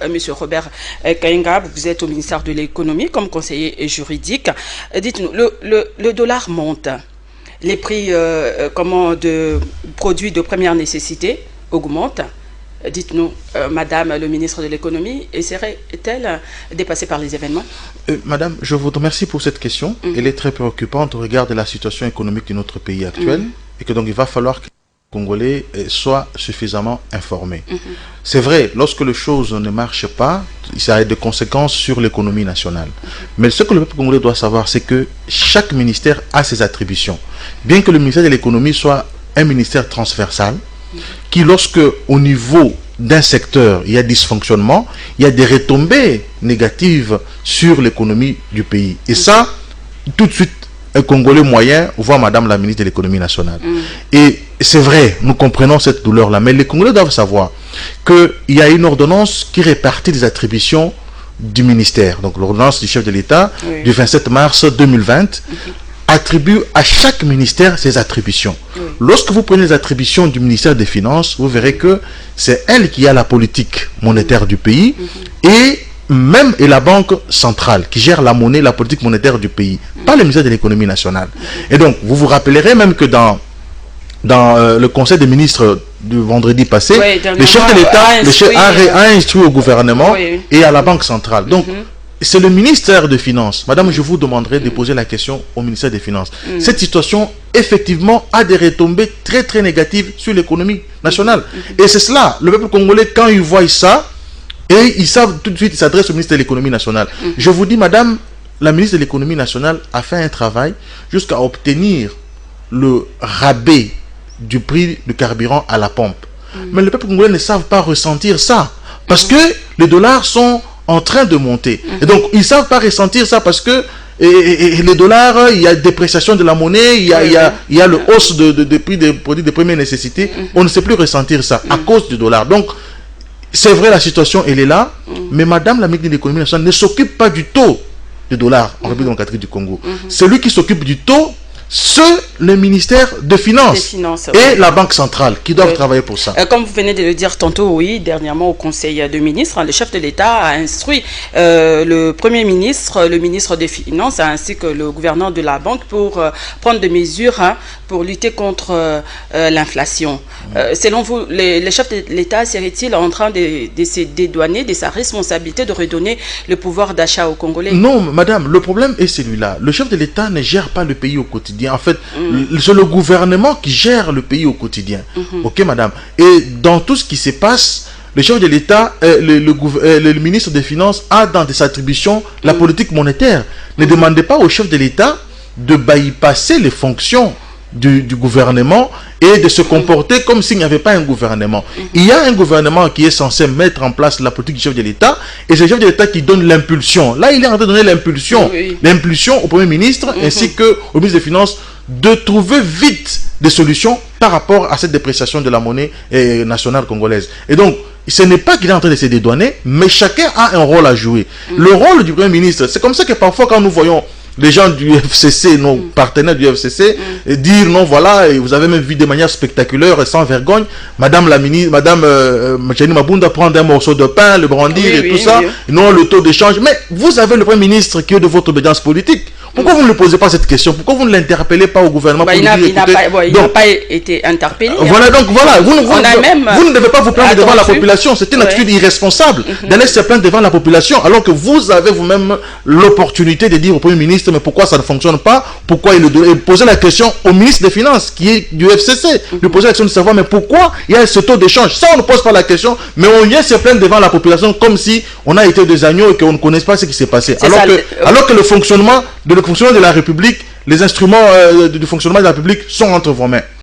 Monsieur Robert Kayenga, vous êtes au ministère de l'économie comme conseiller juridique. Dites-nous, le dollar monte, les prix de produits de première nécessité augmentent. Dites-nous, Madame le ministre de l'économie, serait-elle dépassée par les événements? Madame, je vous remercie pour cette question. Elle est très préoccupante au regard de la situation économique de notre pays actuel et que donc il va falloir que les Congolais soient suffisamment informés. C'est vrai, lorsque les choses ne marchent pas, ça a des conséquences sur l'économie nationale. Mais ce que le peuple congolais doit savoir, c'est que chaque ministère a ses attributions. Bien que le ministère de l'économie soit un ministère transversal, qui lorsque au niveau d'un secteur il y a dysfonctionnement, il y a des retombées négatives sur l'économie du pays. Et ça, tout de suite, un Congolais moyen voit Madame la ministre de l'économie nationale. Et c'est vrai, nous comprenons cette douleur-là, mais les Congolais doivent savoir qu'il y a une ordonnance qui répartit les attributions du ministère. Donc l'ordonnance du chef de l'État du 27 mars 2020 attribue à chaque ministère ses attributions. Lorsque vous prenez les attributions du ministère des Finances, vous verrez que c'est elle qui a la politique monétaire du pays et la Banque centrale qui gère la monnaie, la politique monétaire du pays, pas le ministère de l'économie nationale. Et donc, vous vous rappellerez même que dans le conseil des ministres du vendredi passé, le chef de l'État a instruit au gouvernement et à la Banque centrale. Donc, c'est le ministère des Finances. Madame, je vous demanderai de poser la question au ministère des Finances. Cette situation, effectivement, a des retombées très très négatives sur l'économie nationale. Et c'est cela, le peuple congolais, quand il voit ça, et ils savent tout de suite, ils s'adressent au ministre de l'économie nationale. Je vous dis, madame, la ministre de l'économie nationale a fait un travail jusqu'à obtenir le rabais du prix du carburant à la pompe. Mais le peuple congolais ne savent pas ressentir ça. Parce que les dollars sont en train de monter. Et donc, ils ne savent pas ressentir ça parce que les dollars, il y a dépréciation de la monnaie, il y a le hausse des prix des produits de première nécessité. On ne sait plus ressentir ça à cause du dollar. Donc, c'est vrai, la situation, elle est là, mais Madame la ministre de l'économie nationale ne s'occupe pas du taux du dollar en République démocratique du Congo. Celui qui s'occupe du taux, c'est le ministère des Finances et la Banque centrale qui doivent travailler pour ça. Comme vous venez de le dire tantôt, oui, dernièrement au Conseil de ministres, le chef de l'État a instruit le Premier ministre, le ministre des Finances ainsi que le gouverneur de la Banque pour prendre des mesures pour lutter contre l'inflation. Selon vous, le chef de l'État serait-il en train de se dédouaner de sa responsabilité de redonner le pouvoir d'achat aux Congolais? Non, madame, le problème est celui-là. Le chef de l'État ne gère pas le pays au quotidien. En fait, c'est le gouvernement qui gère le pays au quotidien. Ok, madame. Et dans tout ce qui se passe, le chef de l'État, le ministre des Finances a dans des attributions la politique monétaire. Ne demandez pas au chef de l'État de bypasser les fonctions du gouvernement et de se comporter comme s'il n'y avait pas un gouvernement. Il y a un gouvernement qui est censé mettre en place la politique du chef de l'État et c'est le chef de l'État qui donne l'impulsion. Là, il est en train de donner l'impulsion. L'impulsion au Premier ministre ainsi qu'au ministre des Finances de trouver vite des solutions par rapport à cette dépréciation de la monnaie nationale congolaise. Et donc, ce n'est pas qu'il est en train de se dédouaner, mais chacun a un rôle à jouer. Le rôle du Premier ministre, c'est comme ça que parfois quand nous voyons les gens du FCC, nos partenaires du FCC, dire non, voilà, et vous avez même vu de manière spectaculaire et sans vergogne, Madame la ministre, Madame Machani Mabunda prendre un morceau de pain, le brandir et tout ça, non, le taux d'échange. Mais vous avez le Premier ministre qui est de votre obédience politique. Pourquoi vous ne lui posez pas cette question? Pourquoi vous ne l'interpellez pas au gouvernement? Il n'a pas été interpellé. Voilà, donc voilà, vous ne devez pas vous plaindre devant la population. C'est une attitude irresponsable d'aller se plaindre devant la population alors que vous avez vous-même l'opportunité de dire au Premier ministre mais pourquoi ça ne fonctionne pas? Pourquoi il poser la question au ministre des Finances qui est du FCC, lui poser la question de savoir mais pourquoi il y a ce taux d'échange? Ça on ne pose pas la question, mais on vient se plaindre devant la population comme si on a été des agneaux et qu'on ne connaisse pas ce qui s'est passé. Alors que le fonctionnement de la République, les instruments du fonctionnement de la République sont entre vos mains.